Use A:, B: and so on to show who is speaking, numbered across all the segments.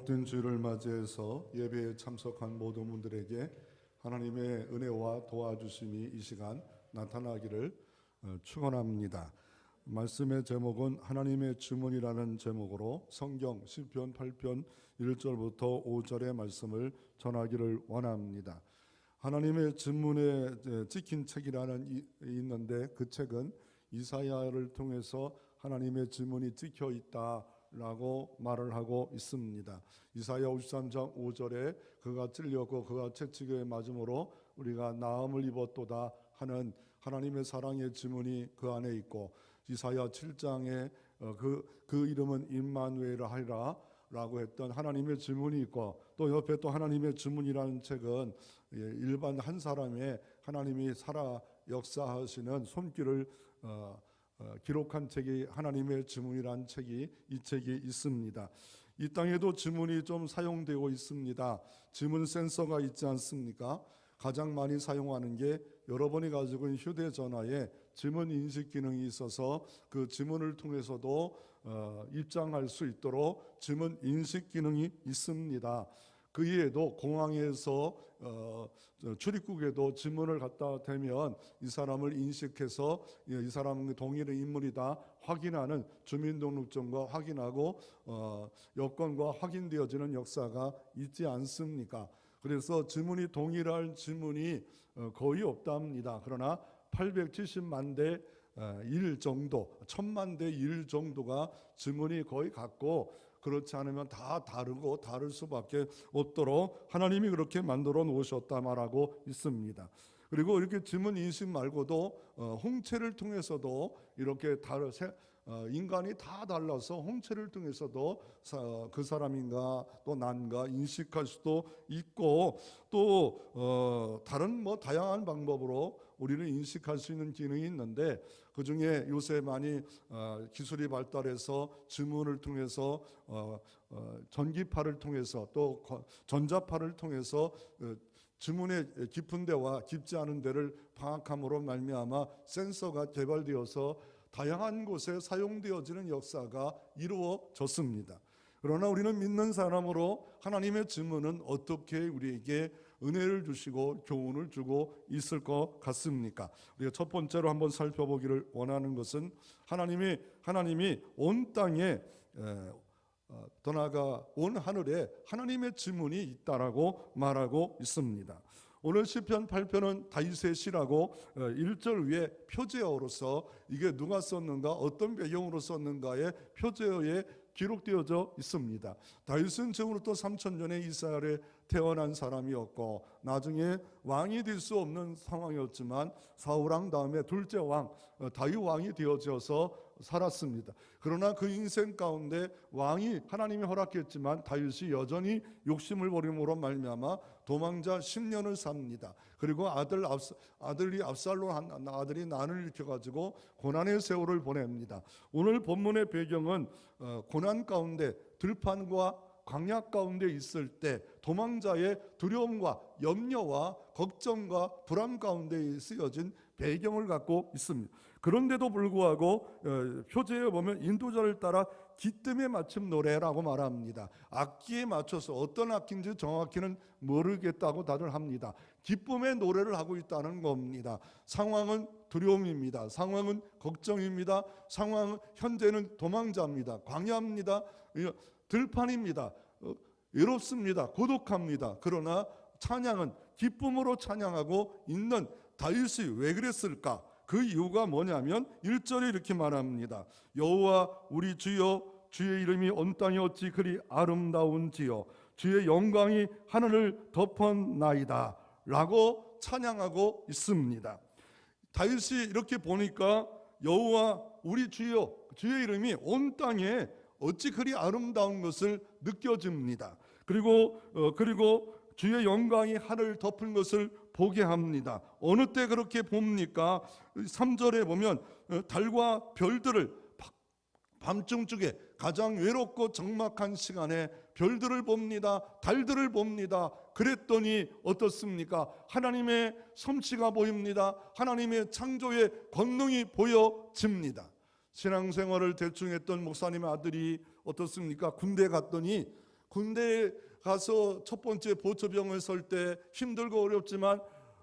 A: 복된 주일을 맞이해서 예배에 참석한 모든 분들에게 하나님의 은혜와 도와주심이 이 시간 나타나기를 축원합니다. 말씀의 제목은 하나님의 주문이라는 제목으로 성경 시편 8편 1절부터 5절의 말씀을 전하기를 원합니다. 하나님의 주문에 찍힌 책이라는 있는데 그 책은 이사야를 통해서 하나님의 주문이 찍혀 있다라고 말을 하고 있습니다. 이사야 53장 5절에 그가 찔렸고 그가 채찍에 맞음으로 우리가 나음을 입었도다 하는 하나님의 사랑의 주문이 그 안에 있고, 이사야 7장에 그 이름은 임마누엘 하리라 라고 했던 하나님의 주문이 있고, 또 옆에 또 하나님의 주문이라는 책은 일반 한 사람의 하나님이 살아 역사하시는 손길을 기록한 책이 하나님의 주문이라는 책이 이 책이 있습니다. 이 땅에도 주문이 좀 사용되고 있습니다. 주문 센서가 있지 않습니까? 가장 많이 사용하는 게 여러분이 가지고 있는 휴대전화에 지문 인식 기능이 있어서 그 지문을 통해서도 입장할 수 있도록 지문 인식 기능이 있습니다. 그 이외에도 공항에서 출입국에도 지문을 갖다 대면 이 사람을 인식해서 이 사람은 동일한 인물이다 확인하는 주민등록증과 확인하고 여권과 확인되어지는 역사가 있지 않습니까? 그래서 지문이 동일한 지문이 거의 없답니다. 그러나 870만 대 1 정도, 1000만 대 1 정도가 지문이 거의 같고, 그렇지 않으면 다 다르고 다를 수밖에 없도록 하나님이 그렇게 만들어 놓으셨다 말하고 있습니다. 그리고 이렇게 지문 인식 말고도 홍채를 통해서도 이렇게 인간이 다 달라서 홍채를 통해서도 그 사람인가 또 난가 인식할 수도 있고, 또 다른 다양한 방법으로 우리를 인식할 수 있는 기능이 있는데, 그 중에 요새 많이 기술이 발달해서 지문을 통해서 전기파를 통해서 또 전자파를 통해서 지문의 깊은 데와 깊지 않은 데를 파악함으로 말미암아 센서가 개발되어서 다양한 곳에 사용되어지는 역사가 이루어졌습니다. 그러나 우리는 믿는 사람으로 하나님의 주문은 어떻게 우리에게 은혜를 주시고 교훈을 주고 있을 것 같습니까? 우리가 첫 번째로 한번 살펴보기를 원하는 것은 하나님이 온 땅에 떠나가 온 하늘에 하나님의 주문이 있다라고 말하고 있습니다. 오늘 시편 8편은 다윗의 시라고 1절 위에 표제어로서 이게 누가 썼는가 어떤 배경으로 썼는가의 표제어에 기록되어져 있습니다. 다윗은 지금으로부터 3000년에 이스라엘에 태어난 사람이었고, 나중에 왕이 될 수 없는 상황이었지만 사울왕 다음에 둘째 왕 다윗 왕이 되어져서 살았습니다. 그러나 그 인생 가운데 왕이 하나님이 허락했지만 다윗이 여전히 욕심을 부림으로 말미암아 도망자 10년을 삽니다. 그리고 아들이 압살롬 아들이 난을 일으켜가지고 고난의 세월을 보냅니다. 오늘 본문의 배경은 고난 가운데 들판과 광야 가운데 있을 때 도망자의 두려움과 염려와 걱정과 불안 가운데 쓰여진 배경을 갖고 있습니다. 그런데도 불구하고 표제에 보면 인도자를 따라 기쁨에 맞춘 노래라고 말합니다. 악기에 맞춰서, 어떤 악기인지 정확히는 모르겠다고 다들 합니다. 기쁨의 노래를 하고 있다는 겁니다. 상황은 두려움입니다. 상황은 걱정입니다. 상황은 현재는 도망자입니다. 광야입니다. 들판입니다. 외롭습니다. 고독합니다. 그러나 찬양은 기쁨으로 찬양하고 있는 다윗이 왜 그랬을까? 그 이유가 뭐냐면 1절에 이렇게 말합니다. 여호와 우리 주여, 주의 이름이 온 땅에 어찌 그리 아름다운지요, 주의 영광이 하늘을 덮었나이다 라고 찬양하고 있습니다. 다윗이 이렇게 보니까 여호와 우리 주여, 주의 이름이 온 땅에 어찌 그리 아름다운 것을 느껴집니다. 그리고 주의 영광이 하늘을 덮은 것을 보게 합니다. 어느 때 그렇게 봅니까? 3절에 보면 달과 별들을 밤중 쪽에 가장 외롭고 적막한 시간에 별들을 봅니다. 달들을 봅니다. 그랬더니 어떻습니까? 하나님의 솜씨가 보입니다. 하나님의 창조의 권능이 보여집니다. 신앙생활을 대충 했던 목사님의 아들이 어떻습니까? 군대 갔더니 군대에 가서 첫 번째 보초병을 설 때 힘들고 어렵지만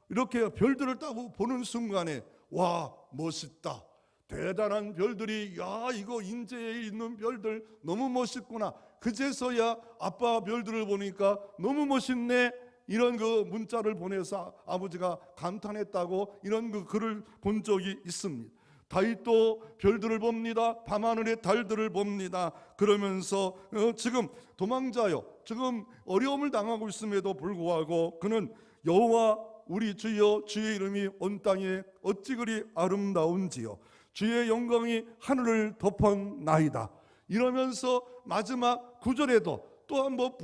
A: 이렇게 별들을 딱 보는 순간에 와, 멋있다, 대단한 별들이, 야, 이거 인제에 있는 별들 너무 멋있구나, 그제서야 아빠 별들을 보니까 너무 멋있네, 이런 그 문자를 보내서 아버지가 감탄했다고 이런 그 글을 본 적이 있습니다. 다윗도 별들을 봅니다. 밤하늘의 달들을 봅니다. 그러면서 지금 도망자요, 지금 어려움을 당하고 있음에도 불구하고 그는 여호와 우리 주여, 주의 이름이 온 땅에 어찌 그리 아름다운지요, 주의 영광이 하늘을 덮었나이다. 이러면서 마지막 구절에도 또 한번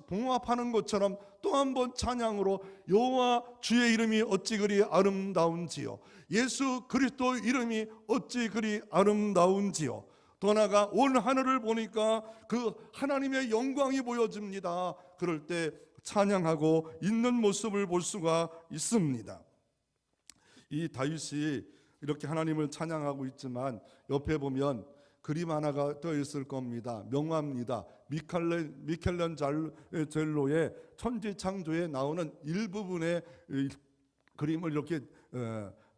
A: 봉합하는 것처럼 또 한번 찬양으로 여호와 주의 이름이 어찌 그리 아름다운지요, 예수 그리스도 이름이 어찌 그리 아름다운지요. 더 나아가 온 하늘을 보니까 그 하나님의 영광이 보여집니다. 그럴 때 찬양하고 있는 모습을 볼 수가 있습니다. 이 다윗이 이렇게 하나님을 찬양하고 있지만 옆에 보면 그림 하나가 떠 있을 겁니다. 명화입니다. 미켈란젤로의 천지창조에 나오는 일부분의 그림을 이렇게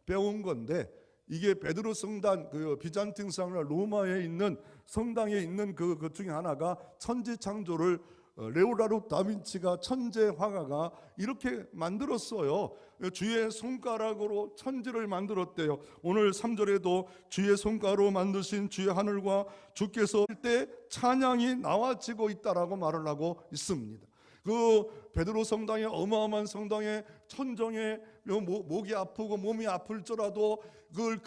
A: 빼온 건데, 이게 베드로 성당, 그 비잔틴 성당 로마에 있는 성당에 있는 그 중에 하나가 천지창조를 레오나르도 다빈치가 천재 화가가 이렇게 만들었어요. 주의 손가락으로 천지를 만들었대요. 오늘 3절에도 주의 손가락으로 만드신 주의 하늘과 주께서 할 때 찬양이 나와지고 있다라고 말을 하고 있습니다. 그 베드로 성당의 어마어마한 성당에 천정에 목이 아프고 몸이 아플지라도 그걸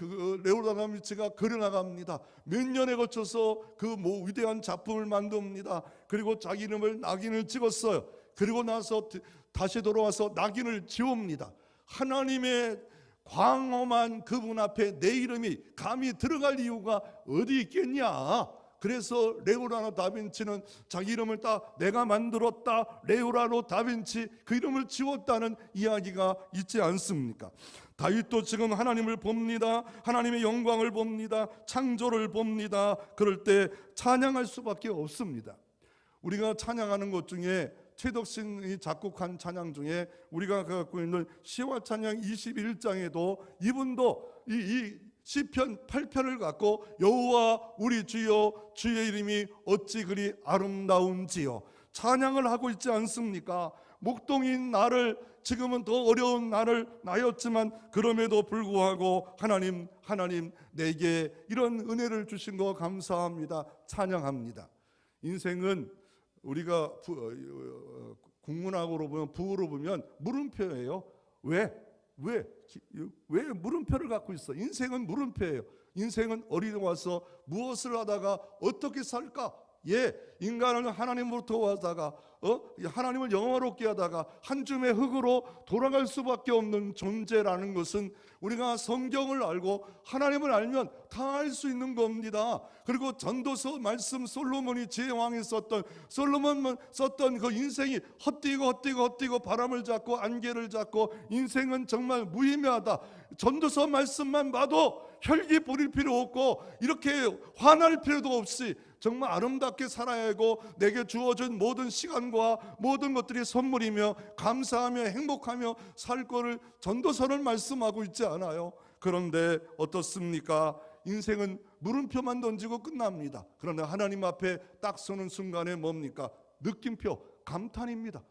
A: 레오나르도 다빈치가 그려나갑니다. 몇 년에 거쳐서 그 위대한 작품을 만듭니다. 그리고 자기 이름을 낙인을 찍었어요. 그리고 나서 다시 돌아와서 낙인을 지웁니다. 하나님의 광엄한 그분 앞에 내 이름이 감히 들어갈 이유가 어디 있겠냐. 그래서 레오나르도 다빈치는 자기 이름을 딱 내가 만들었다, 레오나르도 다빈치, 그 이름을 지웠다는 이야기가 있지 않습니까? 다윗도 지금 하나님을 봅니다. 하나님의 영광을 봅니다. 창조를 봅니다. 그럴 때 찬양할 수밖에 없습니다. 우리가 찬양하는 것 중에 최덕신이 작곡한 찬양 중에 우리가 갖고 있는 시와 찬양 21장에도 이분도 이 시편 8편을 갖고 여호와 우리 주여, 주의 이름이 어찌 그리 아름다운지요 찬양을 하고 있지 않습니까? 목동인 나를, 지금은 더 어려운 나를 나였지만 그럼에도 불구하고 하나님 내게 이런 은혜를 주신 거 감사합니다. 찬양합니다. 인생은 우리가 국문학으로 보면, 부호로 보면 물음표예요. 왜 물음표를 갖고 있어? 인생은 물음표예요. 인생은 어디와서 무엇을 하다가 어떻게 살까? 인간은 하나님으로부터 왔다가 하나님을 영화롭게 하다가 한 줌의 흙으로 돌아갈 수밖에 없는 존재라는 것은 우리가 성경을 알고 하나님을 알면 다 알 수 있는 겁니다. 그리고 전도서 말씀, 솔로몬이 제왕이 썼던 그 인생이 헛디고 바람을 잡고 안개를 잡고 인생은 정말 무의미하다. 전도서 말씀만 봐도 혈기 부릴 필요 없고 이렇게 화날 필요도 없이 정말 아름답게 살아야 하고, 내게 주어진 모든 시간과 모든 것들이 선물이며 감사하며 행복하며 살 거를 전도서는 말씀하고 있지 않아요. 그런데 어떻습니까? 인생은 물음표만 던지고 끝납니다. 그런데 하나님 앞에 딱 서는 순간에 뭡니까? 느낌표, 감탄입니다.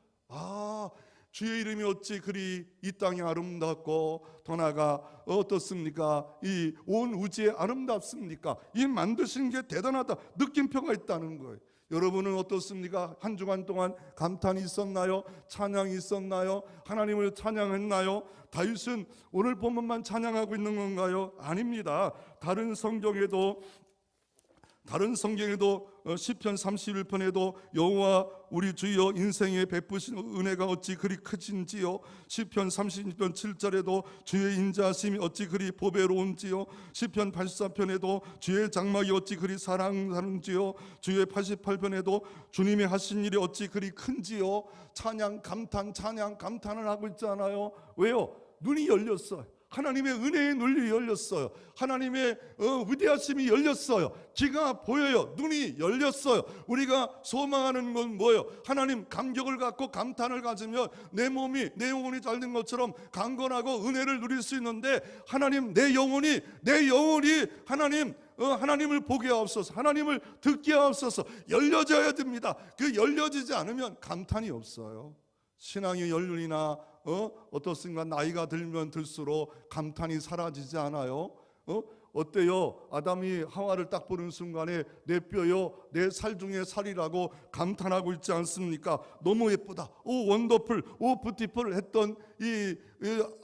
A: 주의 이름이 어찌 그리 이 땅이 아름답고 더 나아가 어떻습니까? 이 온 우주에 아름답습니까? 이 만드신 게 대단하다. 느낌표가 있다는 거예요. 여러분은 어떻습니까? 한 주간 동안 감탄이 있었나요? 찬양이 있었나요? 하나님을 찬양했나요? 다윗은 오늘 본문만 찬양하고 있는 건가요? 아닙니다. 다른 성경에도 시편 31편에도 여호와 우리 주여 인생에 베푸신 은혜가 어찌 그리 크신지요. 시편 30편 7절에도 주의 인자하심이 어찌 그리 보배로운지요. 시편 84편에도 주의 장막이 어찌 그리 사랑하는지요. 주의 88편에도 주님의 하신 일이 어찌 그리 큰지요. 찬양 감탄을 하고 있잖아요. 왜요? 눈이 열렸어요. 하나님의 은혜의 눈이 열렸어요. 하나님의 위대하심이 열렸어요. 귀가 보여요. 눈이 열렸어요. 우리가 소망하는 건 뭐예요? 하나님 감격을 갖고 감탄을 가지면 내 몸이, 내 영혼이 잘된 것처럼 강건하고 은혜를 누릴 수 있는데, 하나님 내 영혼이 하나님을 보게 하옵소서, 하나님을 듣게 하옵소서. 열려져야 됩니다. 그 열려지지 않으면 감탄이 없어요. 신앙이 열리나 어떻습니까? 나이가 들면 들수록 감탄이 사라지지 않아요? 어때요? 아담이 하와를 딱 보는 순간에 내 뼈요, 내 살 중에 살이라고 감탄하고 있지 않습니까? 너무 예쁘다, 오 원더풀, 오 뷰티풀 했던 이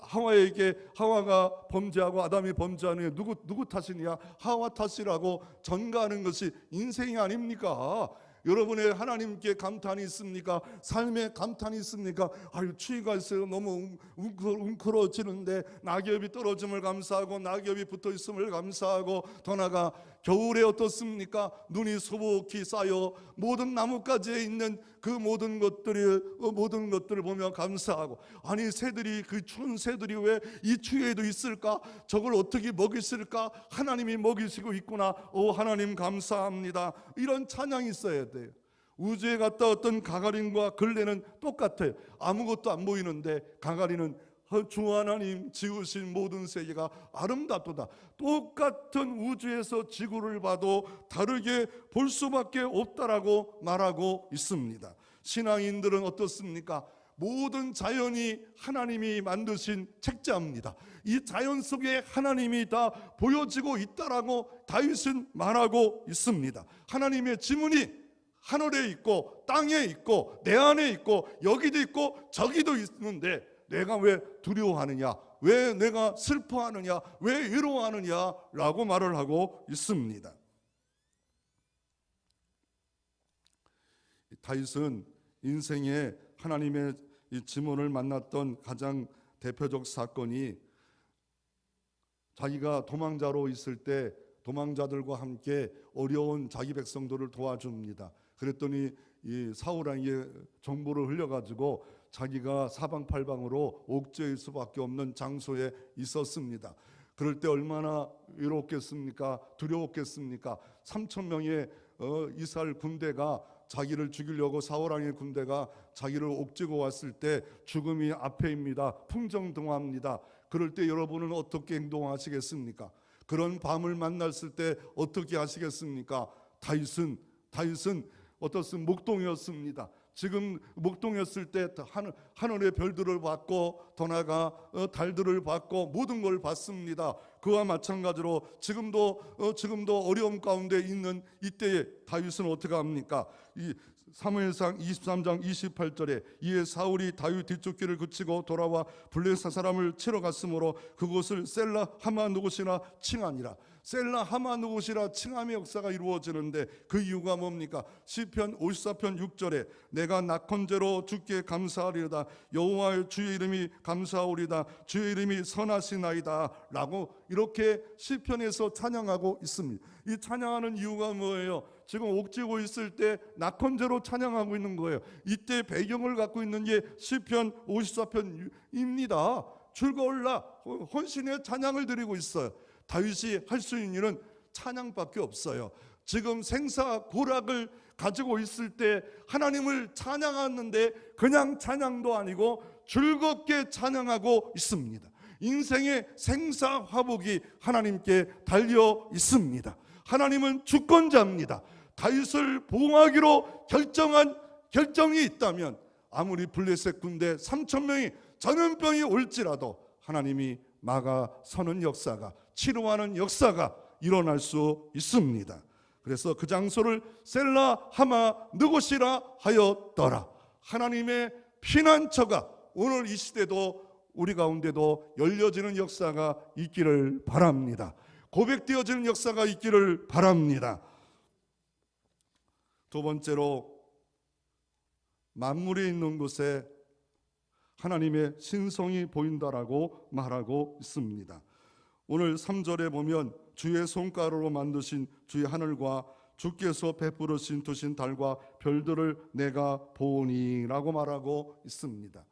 A: 하와에게, 하와가 범죄하고 아담이 범죄하는 게 누구 탓이냐? 하와 탓이라고 전가하는 것이 인생이 아닙니까? 여러분의 하나님께 감탄이 있습니까? 삶에 감탄이 있습니까? 아유, 추위가 있어요. 너무 웅크러지는데 낙엽이 떨어짐을 감사하고 낙엽이 붙어있음을 감사하고, 더 나아가 겨울에 어떻습니까? 눈이 수북히 쌓여 모든 나뭇가지에 있는 그 모든 것들을 보며 감사하고, 아니 새들이, 그 추운 새들이 왜 이 추위에도 있을까? 저걸 어떻게 먹이실까? 하나님이 먹이시고 있구나. 오 하나님 감사합니다. 이런 찬양이 있어야 돼요. 우주에 갔다 어떤 가가린과 근래는 똑같아요. 아무것도 안 보이는데 가가린은 주 하나님 지으신 모든 세계가 아름답도다. 똑같은 우주에서 지구를 봐도 다르게 볼 수밖에 없다라고 말하고 있습니다. 신앙인들은 어떻습니까? 모든 자연이 하나님이 만드신 책자입니다. 이 자연 속에 하나님이 다 보여지고 있다라고 다윗은 말하고 있습니다. 하나님의 지문이 하늘에 있고 땅에 있고 내 안에 있고 여기도 있고 저기도 있는데, 내가 왜 두려워하느냐? 왜 내가 슬퍼하느냐? 왜 외로워하느냐? 라고 말을 하고 있습니다. 다윗은 인생에 하나님의 이 지문을 만났던 가장 대표적 사건이, 자기가 도망자로 있을 때 도망자들과 함께 어려운 자기 백성들을 도와줍니다. 그랬더니 이 사울왕의 정보를 흘려가지고 자기가 사방팔방으로 옥죄일 수밖에 없는 장소에 있었습니다. 그럴 때 얼마나 외롭겠습니까? 두려웠겠습니까? 3,000명의 이스라엘 군대가 자기를 죽이려고, 사울왕의 군대가 자기를 옥죄고 왔을 때 죽음이 앞에입니다. 풍정등화합니다. 그럴 때 여러분은 어떻게 행동하시겠습니까? 그런 밤을 만났을 때 어떻게 하시겠습니까? 다윗은 어떻습니까? 목동이었습니다. 지금 목동이었을 때 하늘의 별들을 봤고, 더 나아가 달들을 봤고 모든 걸 봤습니다. 그와 마찬가지로 지금도 어려움 가운데 있는 이때에 다윗은 어떻게 합니까? 이 사무엘상 23장 28절에 이에 사울이 다윗 뒤쫓기를 그치고 돌아와 블레셋 사람을 치러 갔으므로 그곳을 셀라 하마누곳이라 칭하니라. 셀라 하마누곳이라 칭함의 역사가 이루어지는데, 그 이유가 뭡니까? 시편 54편 6절에 내가 낙헌제로 주께 감사하리로다. 여호와의 주의 이름이 감사하오리다. 주의 이름이 선하시나이다 라고 이렇게 시편에서 찬양하고 있습니다. 이 찬양하는 이유가 뭐예요? 지금 옥죄고 있을 때 낙헌제로 찬양하고 있는 거예요. 이때 배경을 갖고 있는 게 시편 54편입니다. 즐거울라 헌신의 찬양을 드리고 있어요. 다윗이 할 수 있는 일은 찬양밖에 없어요. 지금 생사고락을 가지고 있을 때 하나님을 찬양하는데 그냥 찬양도 아니고 즐겁게 찬양하고 있습니다. 인생의 생사화복이 하나님께 달려 있습니다. 하나님은 주권자입니다. 다윗을 보호하기로 결정한 결정이 있다면 아무리 블레셋 군대 3,000명이 전염병이 올지라도 하나님이 막아서는 역사가, 치료하는 역사가 일어날 수 있습니다. 그래서 그 장소를 셀라 하마 느곳이라 하였더라. 하나님의 피난처가 오늘 이 시대도 우리 가운데도 열려지는 역사가 있기를 바랍니다. 고백되어지는 역사가 있기를 바랍니다. 두 번째로, 만물이 있는 곳에 하나님의 신성이 보인다라고 말하고 있습니다. 오늘 3절에 보면 주의 손가락으로 만드신 주의 하늘과 주께서 베풀으신 두신 달과 별들을 내가 보니라고 말하고 있습니다.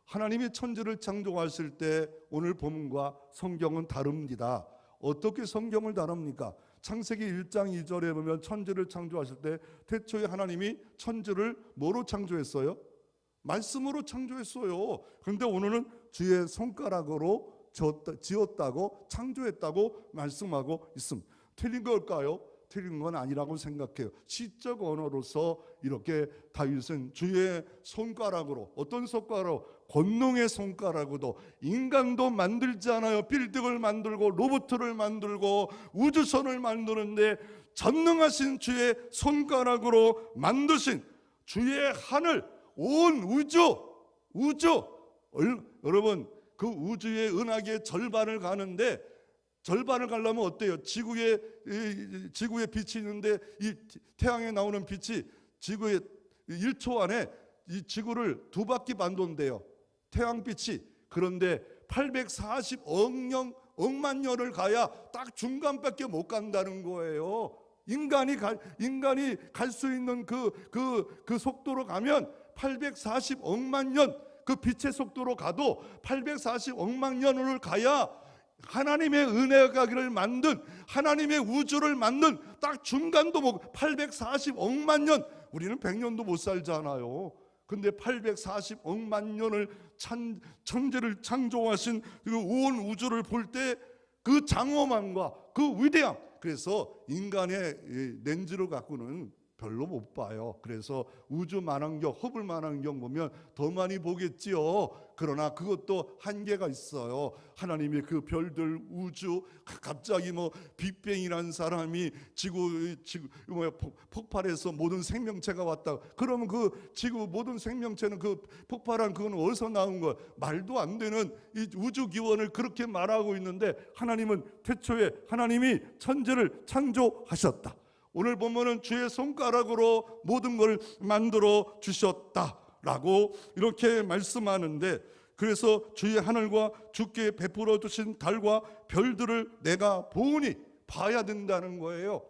A: 하나님이 천지를 창조하실 때 오늘 본문과 성경은 다릅니다. 어떻게 성경을 다릅니까? 창세기 1장 2절에 보면 천지를 창조하실 때 태초에 하나님이 천지를 뭐로 창조했어요? 말씀으로 창조했어요. 그런데 오늘은 주의 손가락으로 지었다고 창조했다고 말씀하고 있습니다. 틀린 걸까요? 틀린 건 아니라고 생각해요. 시적 언어로서 이렇게 다윗은 주의 손가락으로, 어떤 손가락으로? 권능의 손가락으로. 인간도 만들지 않아요. 빌딩을 만들고 로봇을 만들고 우주선을 만드는데 전능하신 주의 손가락으로 만드신 주의 하늘, 온 우주. 여러분, 그 우주의 은하계의 절반을 가는데, 절반을 가려면 어때요? 지구에 빛이 있는데 이 태양에 나오는 빛이 지구의 1초 안에 이 지구를 2바퀴 반돈대요. 태양빛이. 그런데 840억만 년을 가야 딱 중간밖에 못 간다는 거예요. 인간이 갈 수 있는 그 속도로 가면 840억만 년, 그 빛의 속도로 가도 840억만 년을 가야 하나님의 은혜가기를 만든, 하나님의 우주를 만든 딱 중간도 못, 840억만 년, 우리는 100년도 못 살잖아요. 근데 840억만 년을 천지를 창조하신 그 온 우주를 볼 때 그 장엄함과 그 위대함, 그래서 인간의 렌즈를 갖고는 별로 못 봐요. 그래서 우주 만원경, 허블 만원경 보면 더 많이 보겠지요. 그러나 그것도 한계가 있어요. 하나님의 그 별들, 우주, 갑자기 빅뱅이라는 사람이 지구 폭발해서 모든 생명체가 왔다. 그러면 그 지구 모든 생명체는 그 폭발한 그건 어디서 나온 거야? 말도 안 되는 이 우주 기원을 그렇게 말하고 있는데, 하나님은 태초에 하나님이 천지를 창조하셨다. 오늘 보면은 주의 손가락으로 모든 걸 만들어 주셨다라고 이렇게 말씀하는데, 그래서 주의 하늘과 주께 베풀어 주신 달과 별들을 내가 보니, 봐야 된다는 거예요.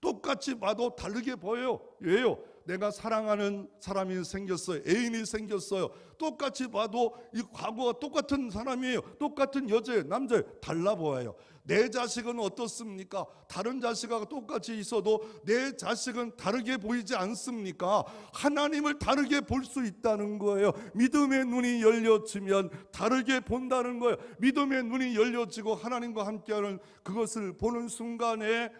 A: 똑같이 봐도 다르게 보여요. 왜요? 내가 사랑하는 사람이 생겼어요. 애인이 생겼어요. 똑같이 봐도 이 과거와 똑같은 사람이에요. 똑같은 여자예요, 남자예요. 달라 보여요. 내 자식은 어떻습니까? 다른 자식하고 똑같이 있어도 내 자식은 다르게 보이지 않습니까? 하나님을 다르게 볼 수 있다는 거예요. 믿음의 눈이 열려지면 다르게 본다는 거예요. 믿음의 눈이 열려지고 하나님과 함께하는 그것을 보는 순간에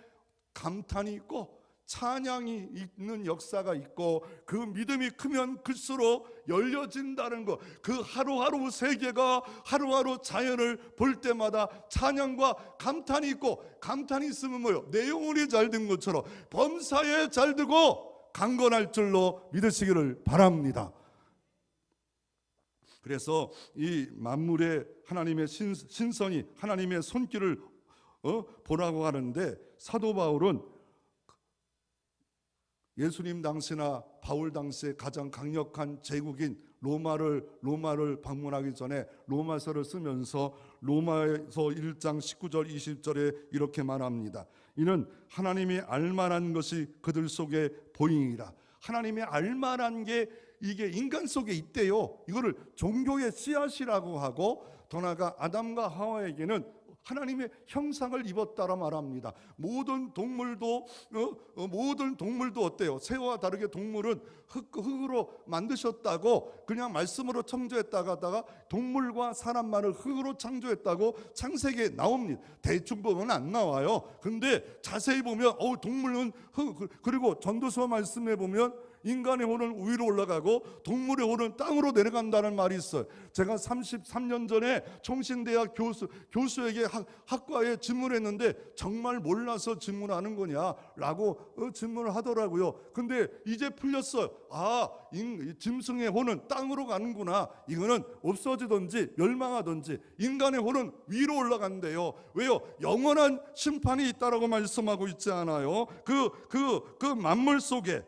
A: 감탄이 있고 찬양이 있는 역사가 있고, 그 믿음이 크면 클수록 열려진다는 것. 그 하루하루 세계가, 하루하루 자연을 볼 때마다 찬양과 감탄이 있고, 감탄이 있으면 뭐요? 내 영혼이 잘 된 것처럼 범사에 잘 되고 강건할 줄로 믿으시기를 바랍니다. 그래서 이 만물의 하나님의 신성이, 하나님의 손길을 보라고 하는데, 사도 바울은 예수님 당시나 바울 당시에 가장 강력한 제국인 로마를 방문하기 전에 로마서를 쓰면서 로마서 1장 19절 20절에 이렇게 말합니다. 이는 하나님이 알만한 것이 그들 속에 보이니라. 하나님이 알만한 게 이게 인간 속에 있대요. 이거를 종교의 씨앗이라고 하고, 더 나아가 아담과 하와에게는 하나님의 형상을 입었다라 말합니다. 모든 동물도 어때요? 새와 다르게 동물은 흙으로 만드셨다고, 그냥 말씀으로 창조했다가 동물과 사람만을 흙으로 창조했다고 창세기에 나옵니다. 대충 보면 안 나와요. 근데 자세히 보면 동물은 흙, 그리고 전도서 말씀에 보면 인간의 혼은 위로 올라가고 동물의 혼은 땅으로 내려간다는 말이 있어요. 제가 33년 전에 총신대학 교수에게 학과에 질문했는데, 정말 몰라서 질문하는 거냐라고 질문을 하더라고요. 근데 이제 풀렸어요. 짐승의 혼은 땅으로 가는구나. 이거는 없어지든지 멸망하든지, 인간의 혼은 위로 올라간대요. 왜요? 영원한 심판이 있다라고 말씀하고 있지 않아요? 그 만물 속에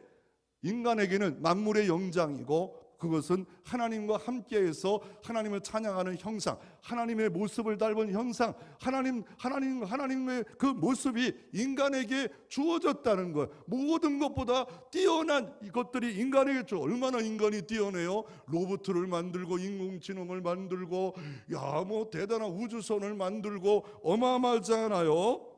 A: 인간에게는 만물의 영장이고 그것은 하나님과 함께해서 하나님을 찬양하는 형상, 하나님의 모습을 닮은 형상, 하나님의 그 모습이 인간에게 주어졌다는 거예요. 모든 것보다 뛰어난 이것들이 인간에게 줘. 얼마나 인간이 뛰어내요? 로봇을 만들고 인공지능을 만들고 뭐 대단한 우주선을 만들고 어마어마하잖아요.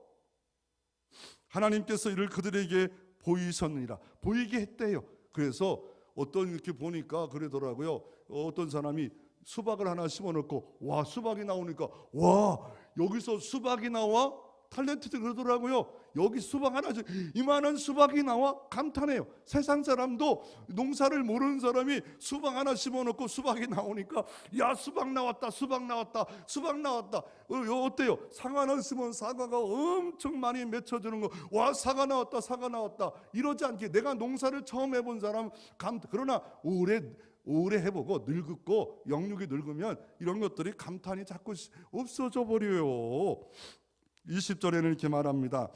A: 하나님께서 이를 그들에게 보이셨느니라. 보이게 했대요. 그래서 어떤 이렇게 보니까 그러더라고요. 어떤 사람이 수박을 하나 심어놓고 와 수박이 나오니까 와 여기서 수박이 나와? 탤런트들 그러더라고요. 여기 수박 하나 이만한 수박이 나와? 감탄해요. 세상 사람도 농사를 모르는 사람이 수박 하나 심어놓고 수박이 나오니까 야 수박 나왔다 수박 나왔다 수박 나왔다. 어때요? 사과 하나 심으면 사과가 엄청 많이 맺혀주는 거. 와 사과 나왔다 사과 나왔다. 이러지 않게 내가 농사를 처음 해본 사람 그러나 오래 해보고 늙고 영육이 늙으면 이런 것들이 감탄이 자꾸 없어져 버려요. 20절에는 이렇게 말합니다.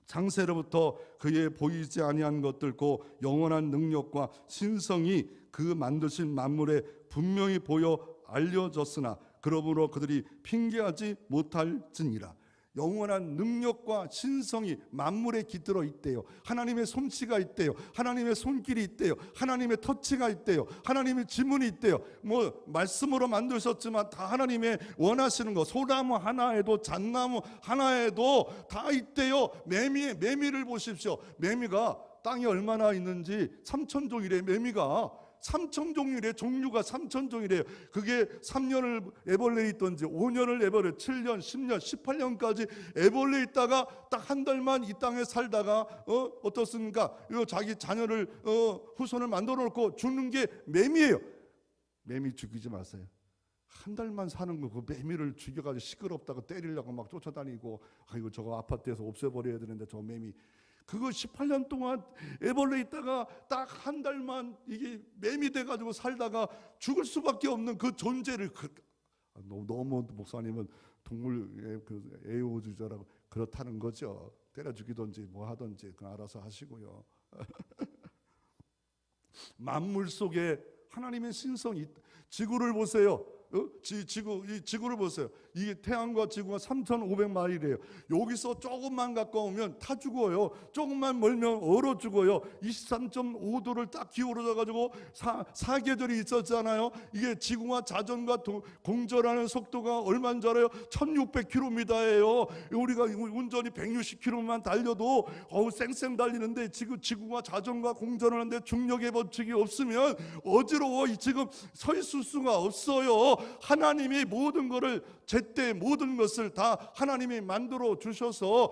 A: 창세로부터 그의 보이지 아니한 것들 곧 영원한 능력과 신성이 그 만드신 만물에 분명히 보여 알려졌으나 그러므로 그들이 핑계하지 못할지니라. 영원한 능력과 신성이 만물에 깃들어 있대요. 하나님의 솜씨가 있대요. 하나님의 손길이 있대요. 하나님의 터치가 있대요. 하나님의 지문이 있대요. 말씀으로 만드셨지만 다 하나님의 원하시는 거. 소나무 하나에도 잣나무 하나에도 다 있대요. 매미를 보십시오. 매미가 땅에 얼마나 있는지 3,000종이래. 매미가 3,000종이래. 종류가 3,000종이래요. 그게 3년을 애벌레에 있던지 5년을 애벌레 7년 10년 18년까지 애벌레에 있다가 딱 한 달만 이 땅에 살다가 어떻습니까? 자기 자녀를 후손을 만들어 놓고 죽는 게 매미예요. 매미 죽이지 마세요. 한 달만 사는 거 그 매미를 죽여가지고 시끄럽다고 때리려고 막 쫓아다니고 아이고 저거 아파트에서 없애버려야 되는데 저 매미 그거 18년 동안 애벌레 있다가 딱 한 달만 이게 매미 돼가지고 살다가 죽을 수밖에 없는 그 존재를 너무 목사님은 동물 애호주의자라고 그렇다는 거죠. 때려 죽이든지 뭐 하든지 그냥 알아서 하시고요. 만물 속에 하나님의 신성이 지구를 보세요. 지구를 보세요. 이게 태양과 지구가 3,500마일이에요. 여기서 조금만 가까우면 타 죽어요. 조금만 멀면 얼어 죽어요. 23.5도를 딱 기울어져 가지고 사계절이 있었잖아요. 이게 지구와 자전과 공전하는 속도가 얼마인 줄 알아요? 1600km예요. 우리가 운전이 160km만 달려도 쌩쌩 달리는데 지구가 자전과 공전하는데 중력의 법칙이 없으면 어지러워. 지금 서 있을 수가 없어요. 하나님이 모든 것을 제때 모든 것을 다 하나님이 만들어 주셔서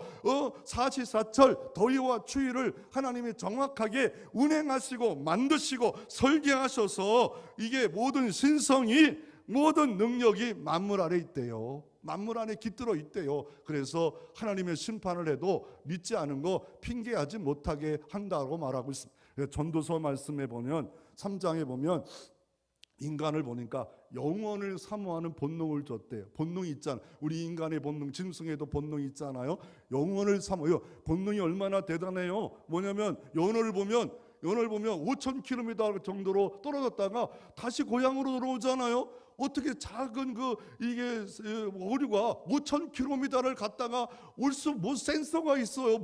A: 사시사철 더위와 추위를 하나님이 정확하게 운행하시고 만드시고 설계하셔서 이게 모든 신성이 모든 능력이 만물 아래 있대요. 만물 안에 깃들어 있대요. 그래서 하나님의 심판을 해도 믿지 않은 거 핑계하지 못하게 한다고 말하고 있습니다. 전도서 말씀에 보면 3장에 보면 인간을 보니까 영원을 사모하는 본능을 줬대요. 본능이 있잖아요. 우리 인간의 본능, 짐승에도 본능이 있잖아요. 영원을 사모해요. 본능이 얼마나 대단해요. 뭐냐면 연어를 보면 5,000km 정도로 떨어졌다가 다시 고향으로 돌아오잖아요. 어떻게 작은 이게 오류가 5,000km를 갔다가 올 수 센서가 있어요.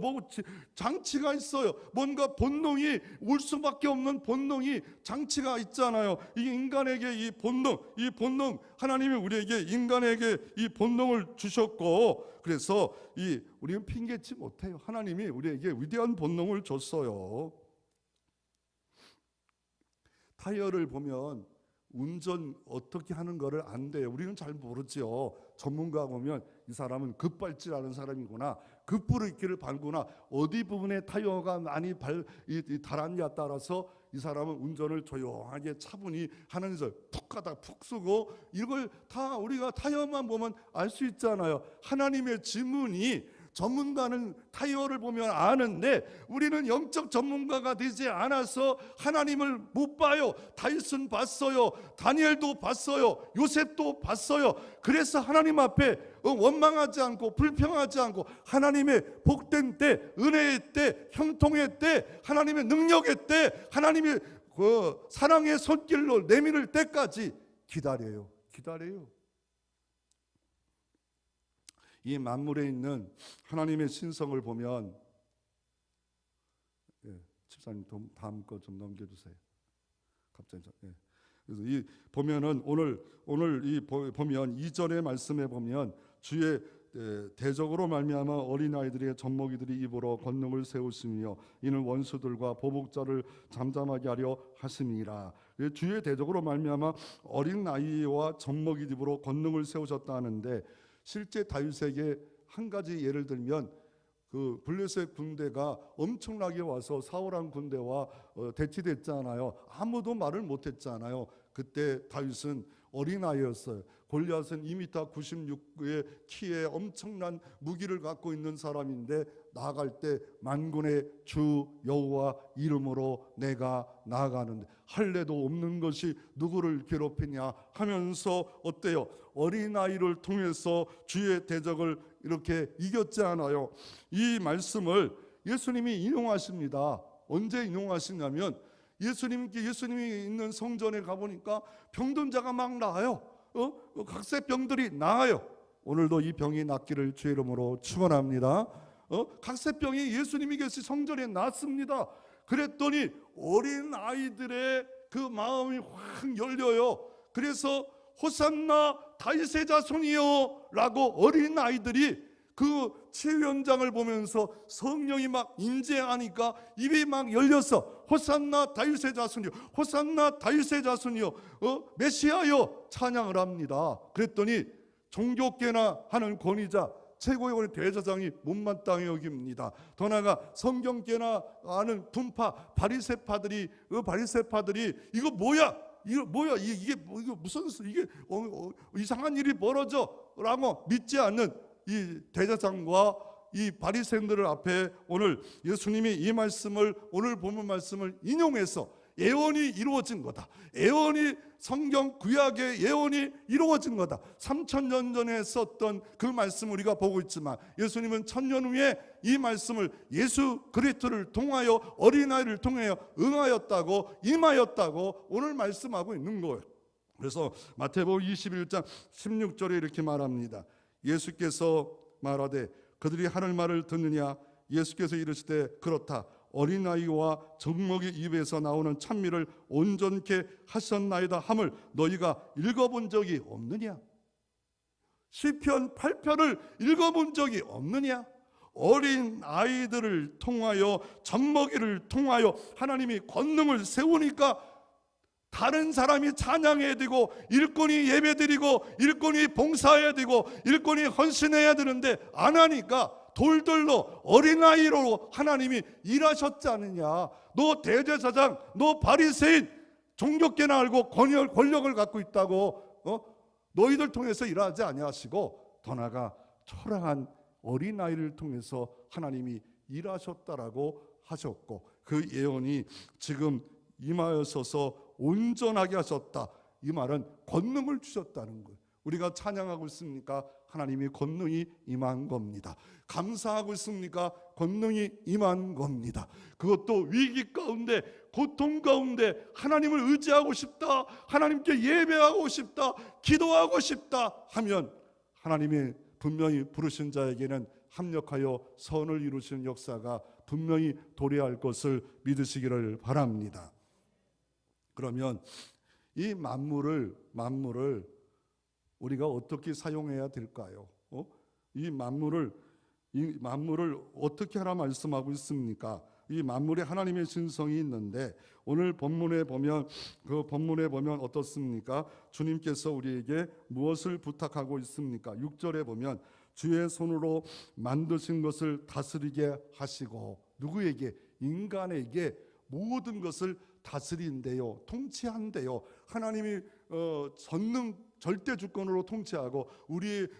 A: 장치가 있어요. 뭔가 본능이 올 수밖에 없는 본능이 장치가 있잖아요. 이게 인간에게 이 본능 하나님이 우리에게 인간에게 이 본능을 주셨고 그래서 우리는 핑계치 못해요. 하나님이 우리에게 위대한 본능을 줬어요. 타이어를 보면 운전 어떻게 하는 거를 안 돼요. 우리는 잘 모르죠. 전문가 보면 이 사람은 급발진하는 사람이구나. 급브레이크를 밟구나. 어디 부분에 타이어가 많이 달았냐에 따라서 이 사람은 운전을 조용하게 차분히 하는 줄 푹 가다 푹 쓰고 이걸 다 우리가 타이어만 보면 알 수 있잖아요. 하나님의 지문이 전문가는 타이어를 보면 아는데 우리는 영적 전문가가 되지 않아서 하나님을 못 봐요. 다윗은 봤어요. 다니엘도 봤어요. 요셉도 봤어요. 그래서 하나님 앞에 원망하지 않고 불평하지 않고 하나님의 복된 때, 은혜의 때, 형통의 때, 하나님의 능력의 때, 하나님의 그 사랑의 손길로 내밀을 때까지 기다려요. 이 만물에 있는 하나님의 신성을 보면, 집사님 다음 거 좀 넘겨주세요. 갑자기. 그래서 이 보면은 오늘 이 보면 이전의 말씀에 보면 주의 대적으로 말미암아 어린아이들의 젖먹이들이 입으로 권능을 세우시며 이는 원수들과 보복자를 잠잠하게 하려 하심이라. 주의 대적으로 말미암아 어린아이와 젖먹이 입으로 권능을 세우셨다 하는데, 실제 다윗에게 한 가지 예를 들면 그 블레셋 군대가 엄청나게 와서 사울왕 군대와 대치됐잖아요. 아무도 말을 못했잖아요. 그때 다윗은 어린아이였어요. 골리앗은 2m 96의 키에 엄청난 무기를 갖고 있는 사람인데, 나아갈 때 만군의 주 여호와 이름으로 내가 나아가는데 할례도 없는 것이 누구를 괴롭히냐 하면서 어때요? 어린아이를 통해서 주의 대적을 이렇게 이겼지 않아요. 이 말씀을 예수님이 인용하십니다. 언제 인용하시냐면, 예수님이 있는 성전에 가보니까 병든 자가 막 나아요. 각세병들이 나아요. 오늘도 이 병이 낫기를 주의 이름으로 축원합니다. 각세병이 예수님이 계신 성전에 났습니다. 그랬더니 어린 아이들의 그 마음이 확 열려요. 그래서 호산나 다윗의 자손이요 라고 어린 아이들이 그 치유 현장을 보면서 성령이 막 임재하니까 입이 막 열려서 호산나 다윗의 자손이요, 호산나 다윗의 자손이요, 메시아요 찬양을 합니다. 그랬더니 종교계나 하는 권위자, 최고의 권위 대제사장이 못마땅히 여깁니다. 더 나아가 성경계나 하는 분파 바리새파들이 이거 뭐야? 이게 무슨 이게 이상한 일이 벌어져라고 믿지 않는 이 대제사장과 이 바리새인들 앞에 오늘 예수님이 이 말씀을, 오늘 본문 말씀을 인용해서 예언이 이루어진 거다. 예언이 성경 구약의 예언이 이루어진 거다. 3000년 전에 썼던 그 말씀 우리가 보고 있지만, 예수님은 1000년 후에 이 말씀을 예수 그리스도를 통하여 어린아이를 통하여 응하였다고, 임하였다고 오늘 말씀하고 있는 거예요. 그래서 마태복음 21장 16절에 이렇게 말합니다. 예수께서 말하되 그들이 하늘 말을 듣느냐? 예수께서 이르시되 그렇다. 어린아이와 젖먹이 입에서 나오는 찬미를 온전케 하셨나이다 함을 너희가 읽어본 적이 없느냐? 시편 8편을 읽어본 적이 없느냐? 어린 아이들을 통하여, 젖먹이를 통하여 하나님이 권능을 세우니까 다른 사람이 찬양해야 되고, 일꾼이 예배드리고, 일꾼이 봉사해야 되고, 일꾼이 헌신해야 되는데 안 하니까 돌들로 어린아이로 하나님이 일하셨지 않느냐? 너 대제사장, 너 바리새인, 종교계나 알고 권력을 갖고 있다고 너희들 통해서 일하지 아니하시고, 더 나아가 초라한 어린아이를 통해서 하나님이 일하셨다라고 하셨고, 그 예언이 지금 임하여서서 온전하게 하셨다. 이 말은 권능을 주셨다는 거예요. 우리가 찬양하고 있습니까? 하나님이 권능이 임한 겁니다. 감사하고 있습니까? 권능이 임한 겁니다. 그것도 위기 가운데, 고통 가운데 하나님을 의지하고 싶다, 하나님께 예배하고 싶다, 기도하고 싶다 하면 하나님이 분명히 부르신 자에게는 합력하여 선을 이루시는 역사가 분명히 도래할 것을 믿으시기를 바랍니다. 그러면 이 만물을 우리가 어떻게 사용해야 될까요? 이 만물을 어떻게 하라 말씀하고 있습니까? 이 만물에 하나님의 신성이 있는데, 오늘 본문에 보면 어떻습니까? 주님께서 우리에게 무엇을 부탁하고 있습니까? 6절에 보면 주의 손으로 만드신 것을 다스리게 하시고, 누구에게? 인간에게 모든 것을 다스린대요, 통치한대요. 하나님이 전능 절대 주권으로 통치하고,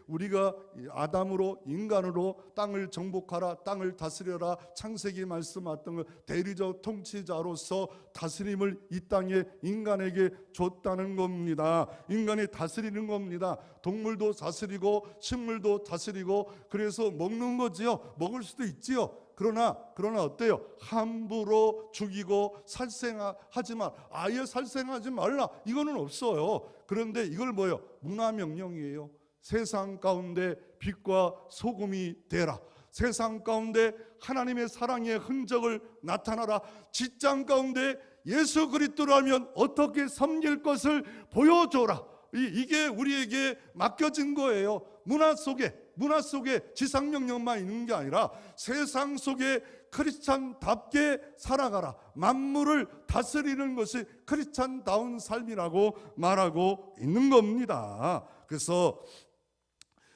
A: 우리가 아담으로, 인간으로 땅을 정복하라, 땅을 다스려라, 창세기 말씀했던 걸 대리적 통치자로서 다스림을 이 땅에 인간에게 줬다는 겁니다. 인간이 다스리는 겁니다. 동물도 다스리고 식물도 다스리고, 그래서 먹는 거지요. 먹을 수도 있지요. 그러나 어때요? 함부로 죽이고 살생하지 마. 아예 살생하지 말라. 이거는 없어요. 그런데 이걸 뭐예요? 문화명령이에요. 세상 가운데 빛과 소금이 되라. 세상 가운데 하나님의 사랑의 흔적을 나타나라. 직장 가운데 예수 그리스도라면 어떻게 섬길 것을 보여줘라. 이게 우리에게 맡겨진 거예요. 문화 속에 지상명령만 있는 게 아니라 세상 속에 크리스찬답게 살아가라. 만물을 다스리는 것이 크리스찬다운 삶이라고 말하고 있는 겁니다. 그래서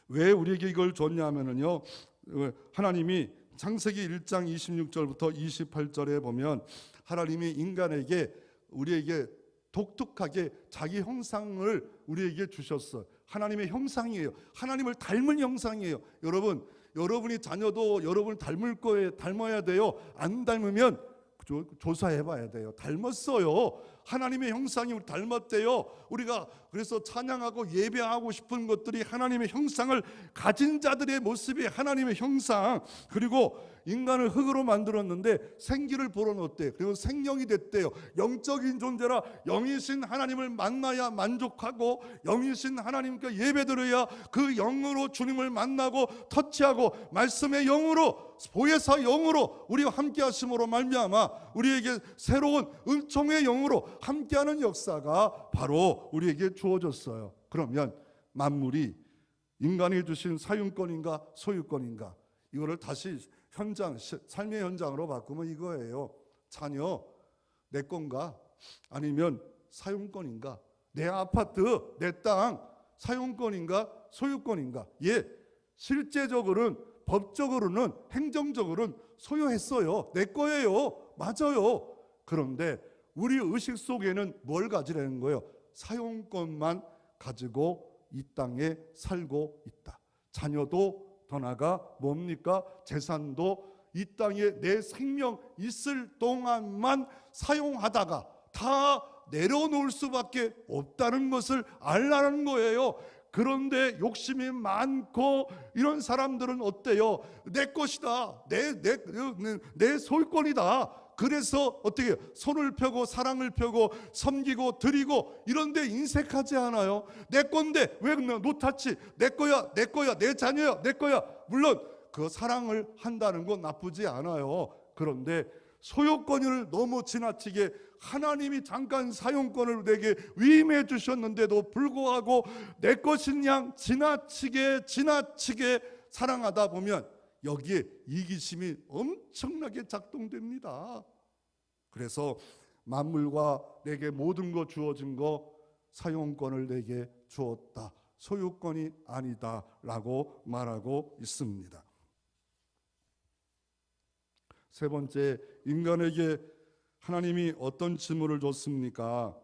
A: 왜 우리에게 이걸 줬냐면요, 하나님이 창세기 1장 26절부터 28절에 보면 하나님이 인간에게, 우리에게 독특하게 자기 형상을 우리에게 주셨어요. 하나님의 형상이에요. 하나님을 닮은 형상이에요. 여러분이 자녀도 여러분을 닮아야 돼요. 안 닮으면 조사해 봐야 돼요. 닮았어요. 하나님의 형상이 우리 닮았대요. 우리가 그래서 찬양하고 예배하고 싶은 것들이 하나님의 형상을 가진 자들의 모습이 하나님의 형상. 그리고 인간을 흙으로 만들었는데 생기를 불어넣었대. 그리고 생명이 됐대요. 영적인 존재라 영이신 하나님을 만나야 만족하고 영이신 하나님께 예배드려야 그 영으로 주님을 만나고 터치하고 말씀의 영으로 보혜사 영으로 우리와 함께 하심으로 말미암아 우리에게 새로운 은총의 영으로 함께하는 역사가 바로 우리에게 주어졌어요. 그러면 만물이 인간이 주신 사용권인가 소유권인가, 이거를 다시 삶의 현장으로 바꾸면 이거예요. 자녀 내 건가 아니면 사용권인가? 내 아파트, 내 땅 사용권인가 소유권인가? 실제적으로는, 법적으로는, 행정적으로는 소유했어요. 내 거예요. 맞아요. 그런데 우리 의식 속에는 뭘 가지라는 거예요? 사용권만 가지고 이 땅에 살고 있다. 자녀도 더 나아가 뭡니까? 재산도 이 땅에 내 생명 있을 동안만 사용하다가 다 내려놓을 수밖에 없다는 것을 알라는 거예요. 그런데 욕심이 많고 이런 사람들은 어때요? 내 것이다. 내 소유권이다. 그래서 어떻게 손을 펴고 사랑을 펴고 섬기고 드리고 이런데 인색하지 않아요. 내 건데 왜 노타치? 내 거야, 내 자녀야, 내 거야. 물론 그 사랑을 한다는 건 나쁘지 않아요. 그런데 소유권을 너무 지나치게 하나님이 잠깐 사용권을 내게 위임해 주셨는데도 불구하고 내 것인 양 지나치게 사랑하다 보면 여기에 이기심이 엄청나게 작동됩니다. 그래서 만물과 내게 모든 거 주어진 거 사용권을 내게 주었다. 소유권이 아니다 라고 말하고 있습니다. 세 번째, 인간에게 하나님이 어떤 질문을 줬습니까?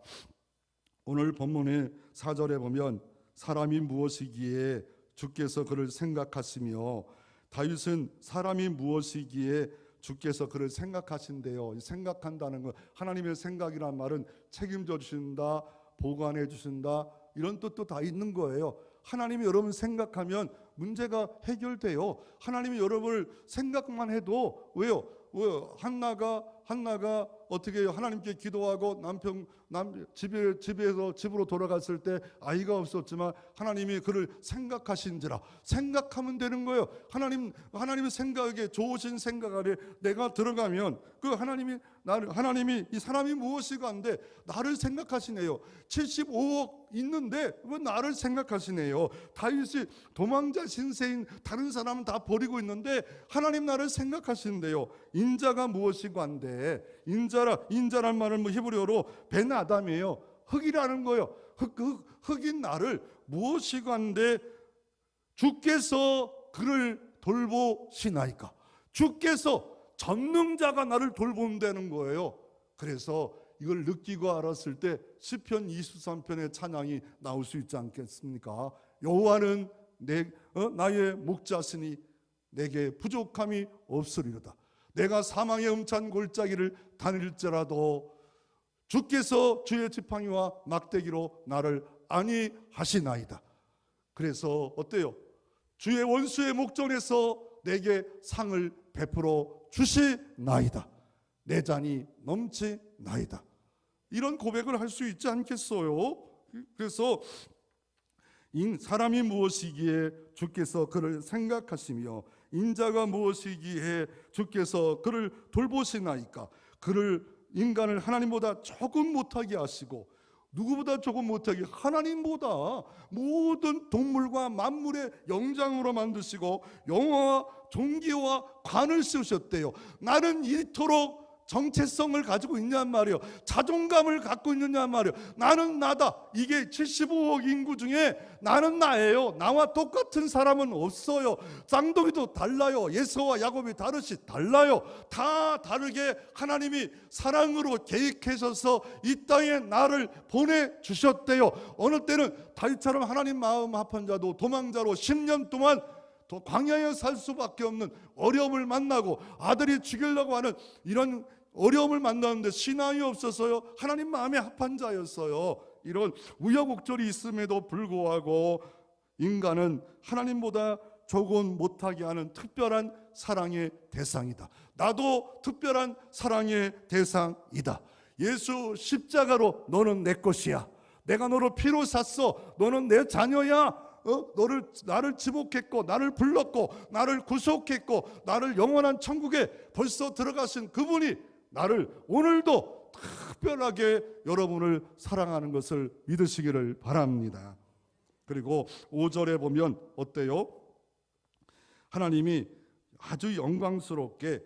A: 오늘 본문의 4절에 보면 사람이 무엇이기에 주께서 그를 생각하시며, 다윗은 사람이 무엇이기에 주께서 그를 생각하신대요. 생각한다는 건, 하나님의 생각이란 말은 책임져 주신다, 보관해 주신다, 이런 뜻도 다 있는 거예요. 하나님이 여러분 생각하면 문제가 해결돼요. 하나님이 여러분을 생각만 해도, 왜요? 한나가 어떻게 해요? 하나님께 기도하고 집으로 돌아갔을 때 아이가 없었지만 하나님이 그를 생각하신지라, 생각하면 되는 거예요. 하나님의 생각에, 좋으신 생각 아래 내가 들어가면 그 하나님이 이 사람이 무엇이가 한데 나를 생각하시네요. 75억 있는데 왜 나를 생각하시네요. 다윗이 도망자 신세인 다른 사람은 다 버리고 있는데 하나님 나를 생각하시는데요. 인자가 무엇이고 한데, 인자란 말은 히브리어로 벤 아담이에요. 흙이라는 거예요. 흙인 나를 무엇이고 한데 주께서 그를 돌보시나이까. 주께서 전능자가 나를 돌본다는 거예요. 그래서 이걸 느끼고 알았을 때 시편 23편의 찬양이 나올 수 있지 않겠습니까? 여호와는 나의 목자시니 내게 부족함이 없으리로다. 내가 사망의 음찬 골짜기를 다닐지라도 주께서 주의 지팡이와 막대기로 나를 안위하시나이다. 그래서 어때요? 주의 원수의 목전에서 내게 상을 베풀어 주시나이다. 내 잔이 넘치나이다. 이런 고백을 할 수 있지 않겠어요? 그래서 사람이 무엇이기에 주께서 그를 생각하시며 인자가 무엇이기에 주께서 그를 돌보시나이까. 인간을 하나님보다 조금 못하게 하시고, 누구보다 조금 못하게 하나님보다 모든 동물과 만물의 영장으로 만드시고 영화와 종기와 관을 씌우셨대요. 나는 이토록 정체성을 가지고 있냔 말이에요. 자존감을 갖고 있느냐 말이에요. 나는 나다. 이게 75억 인구 중에 나는 나예요. 나와 똑같은 사람은 없어요. 쌍둥이도 달라요. 에서와 야곱이 다르시 달라요. 다 다르게 하나님이 사랑으로 계획하셔서 이 땅에 나를 보내주셨대요. 어느 때는 다윗처럼 하나님 마음 합한 자도 도망자로 10년 동안 더 광야에 살 수밖에 없는 어려움을 만나고, 아들이 죽이려고 하는 이런 어려움을 만나는데 신앙이 없어서요, 하나님 마음에 합한 자였어요. 이런 우여곡절이 있음에도 불구하고 인간은 하나님보다 조금 못하게 하는 특별한 사랑의 대상이다. 나도 특별한 사랑의 대상이다. 예수 십자가로 너는 내 것이야. 내가 너를 피로 샀어. 너는 내 자녀야. 나를 지목했고, 나를 불렀고, 나를 구속했고, 나를 영원한 천국에 벌써 들어가신 그분이 나를 오늘도 특별하게 여러분을 사랑하는 것을 믿으시기를 바랍니다. 그리고 5절에 보면 어때요? 하나님이 아주 영광스럽게,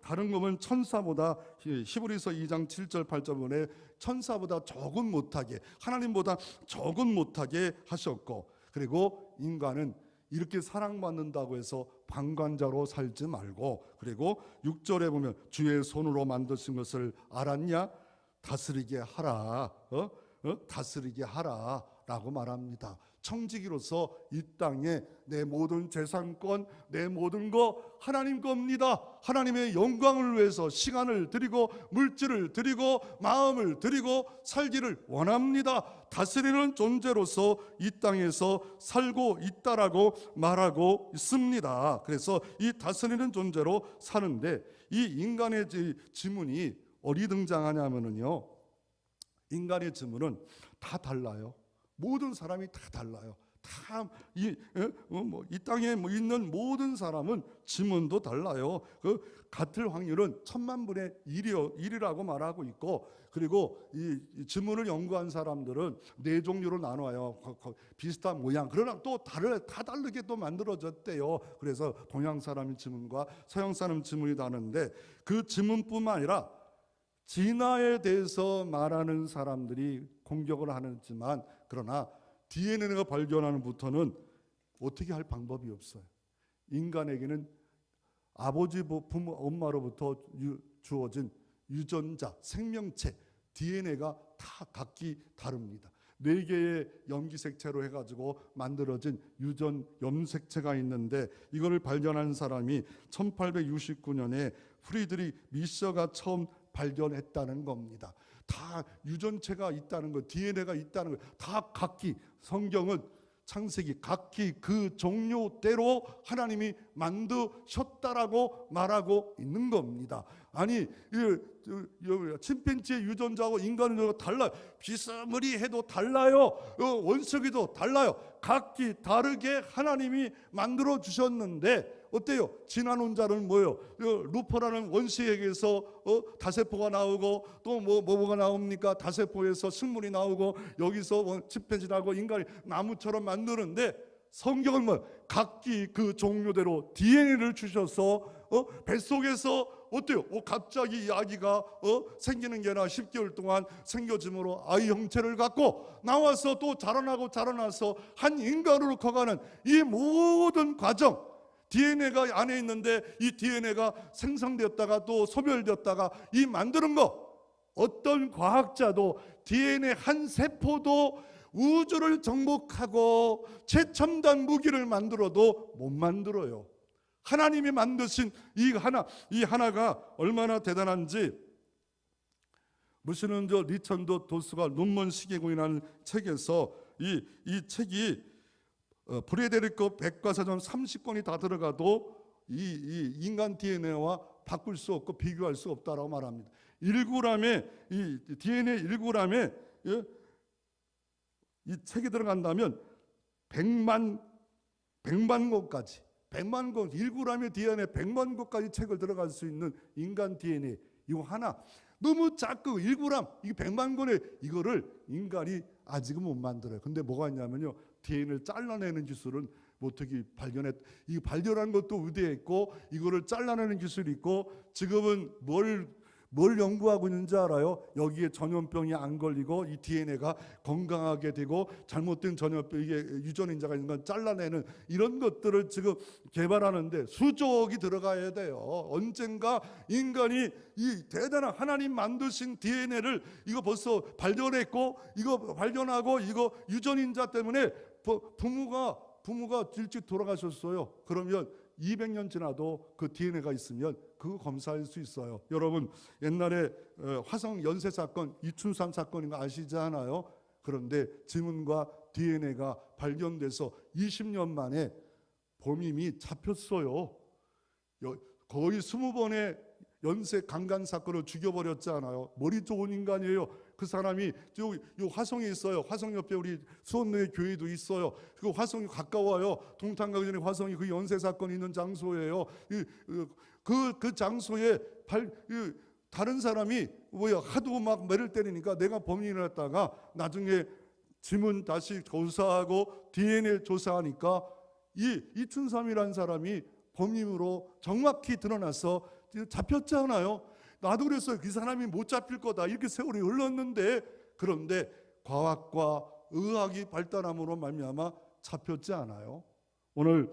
A: 다른 거면 천사보다, 히브리서 2장 7절 8절에 천사보다 조금 못하게, 하나님보다 조금 못하게 하셨고, 그리고 인간은 이렇게 사랑받는다고 해서 방관자로 살지 말고, 그리고 6절에 보면 주의 손으로 만드신 것을 알았냐? 다스리게 하라. 다스리게 하라 라고 말합니다. 청지기로서 이 땅에 내 모든 재산권, 내 모든 거 하나님 겁니다. 하나님의 영광을 위해서 시간을 드리고 물질을 드리고 마음을 드리고 살기를 원합니다. 다스리는 존재로서 이 땅에서 살고 있다라고 말하고 있습니다. 그래서 이 다스리는 존재로 사는데, 이 인간의 지문이 어디 등장하냐면요, 인간의 지문은 다 달라요. 모든 사람이 다 달라요. 이 땅에 있는 모든 사람은 지문도 달라요. 같을 확률은 1000만 분의 1이라고 말하고 있고, 그리고 이 지문을 연구한 사람들은 4종류로 나눠요. 비슷한 모양, 그러나 또 다 다르게 또 만들어졌대요. 그래서 동양 사람의 지문과 서양 사람 지문이 다른데, 그 지문뿐만 아니라 진화에 대해서 말하는 사람들이 공격을 하지만, 그러나 DNA가 발견하는 부터는 어떻게 할 방법이 없어요. 인간에게는 아버지, 부모, 엄마로부터 주어진 유전자, 생명체, DNA가 다 각기 다릅니다. 4개의 염기색체로 해가지고 만들어진 유전 염색체가 있는데, 이거를 발견한 사람이 1869년에 프리드리 미셔가 처음 발견했다는 겁니다. 다 유전체가 있다는 것, DNA가 있다는 것, 다 각기, 성경은 창세기 각기 그 종류대로 하나님이 만드셨다라고 말하고 있는 겁니다. 아니, 침팬지의 유전자하고 인간은 달라요. 비스무리해도 달라요. 원석이도 달라요. 각기 다르게 하나님이 만들어 주셨는데, 어때요? 진화론 자는 뭐예요? 루퍼라는 원시에게서 다세포가 나오고, 또 뭐가 나옵니까? 다세포에서 식물이 나오고, 여기서 침팬지하고 인간이 나무처럼 만드는데, 성경은 뭐 각기 그 종류대로 DNA를 주셔서 뱃속에서 어때요? 갑자기 이 아기가 생기는 게 아니라 10개월 동안 생겨짐으로 아이 형체를 갖고 나와서 또 자라나서 한 인간으로 커가는 이 모든 과정, DNA가 안에 있는데 이 DNA가 생성되었다가 또 소멸되었다가 이 만드는 거, 어떤 과학자도 DNA 한 세포도 우주를 정복하고 최첨단 무기를 만들어도 못 만들어요. 하나님이 만드신 이 하나가 얼마나 대단한지, 무신은 리천도 도수가 눈먼 시계공이라는 책에서 이 책이 프레데리코 백과사전 30권이 다 들어가도 이 인간 DNA와 바꿀 수 없고 비교할 수 없다라고 말합니다. 1g의 이 DNA 1g에 이 책이 들어간다면 100만 권까지 1g의 DNA 100만 권까지 책을 들어갈 수 있는 인간 DNA 이거 하나 너무 작고 1g 이게 100만 권에 이거를 인간이 아직은 못 만들어요. 근데 뭐가 있냐면요, DNA를 잘라내는 기술은 어떻게 이 발견한 것도 의대했고 이거를 잘라내는 기술이 있고 지금은 뭘 연구하고 있는지 알아요? 여기에 전염병이 안 걸리고 이 DNA가 건강하게 되고 잘못된 전염병 이게 유전인자가 있는 건 잘라내는 이런 것들을 지금 개발하는데 수조억이 들어가야 돼요. 언젠가 인간이 이 대단한 하나님 만드신 DNA를 이거 벌써 발견했고 이거 발견하고 이거 유전인자 때문에 부모가 일찍 돌아가셨어요. 그러면 200년 지나도 그 DNA가 있으면 그거 검사할 수 있어요. 여러분 옛날에 화성 연쇄 사건 이춘삼 사건인 거 아시지 않아요? 그런데 지문과 DNA가 발견돼서 20년 만에 범인이 잡혔어요. 거의 20번의 연쇄 강간 사건을 죽여버렸잖아요. 머리 좋은 인간이에요. 그 사람이 요 화성에 있어요. 화성 옆에 우리 수원로의 교회도 있어요. 그 화성이 가까워요. 동탄 가기 전에 화성이 그 연쇄 사건이 있는 장소예요. 그 장소에 다른 사람이 하도 막 매를 때리니까 내가 범인을 했다가 나중에 지문 다시 조사하고 DNA 조사하니까 이춘삼이라는 사람이 범인으로 정확히 드러나서 잡혔잖아요. 나도 그랬어요. 그 사람이 못 잡힐 거다. 이렇게 세월이 흘렀는데 그런데 과학과 의학이 발달함으로 말미암아 잡혔지 않아요. 오늘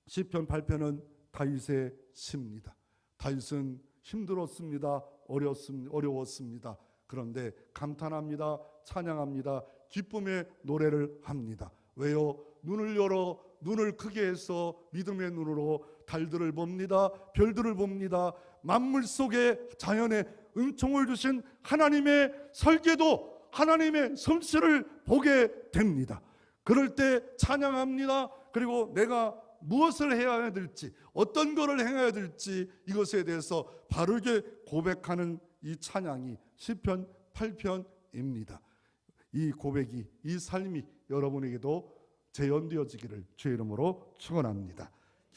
A: 시편 8편은 다윗의 시입니다. 다윗은 힘들었습니다. 어려웠습니다. 그런데 감탄합니다. 찬양합니다. 기쁨의 노래를 합니다. 왜요? 눈을 크게 해서 믿음의 눈으로 달들을 봅니다. 별들을 봅니다. 만물 속에 자연에 은총을 주신 하나님의 설계도 하나님의 솜씨를 보게 됩니다. 그럴 때 찬양합니다. 그리고 내가 무엇을 해야 될지 어떤 것을 행해야 될지 이것에 대해서 바르게 고백하는 이 찬양이 시편 8편입니다. 이 고백이 이 삶이 여러분에게도 재현되어지기를 주의 이름으로 축원합니다.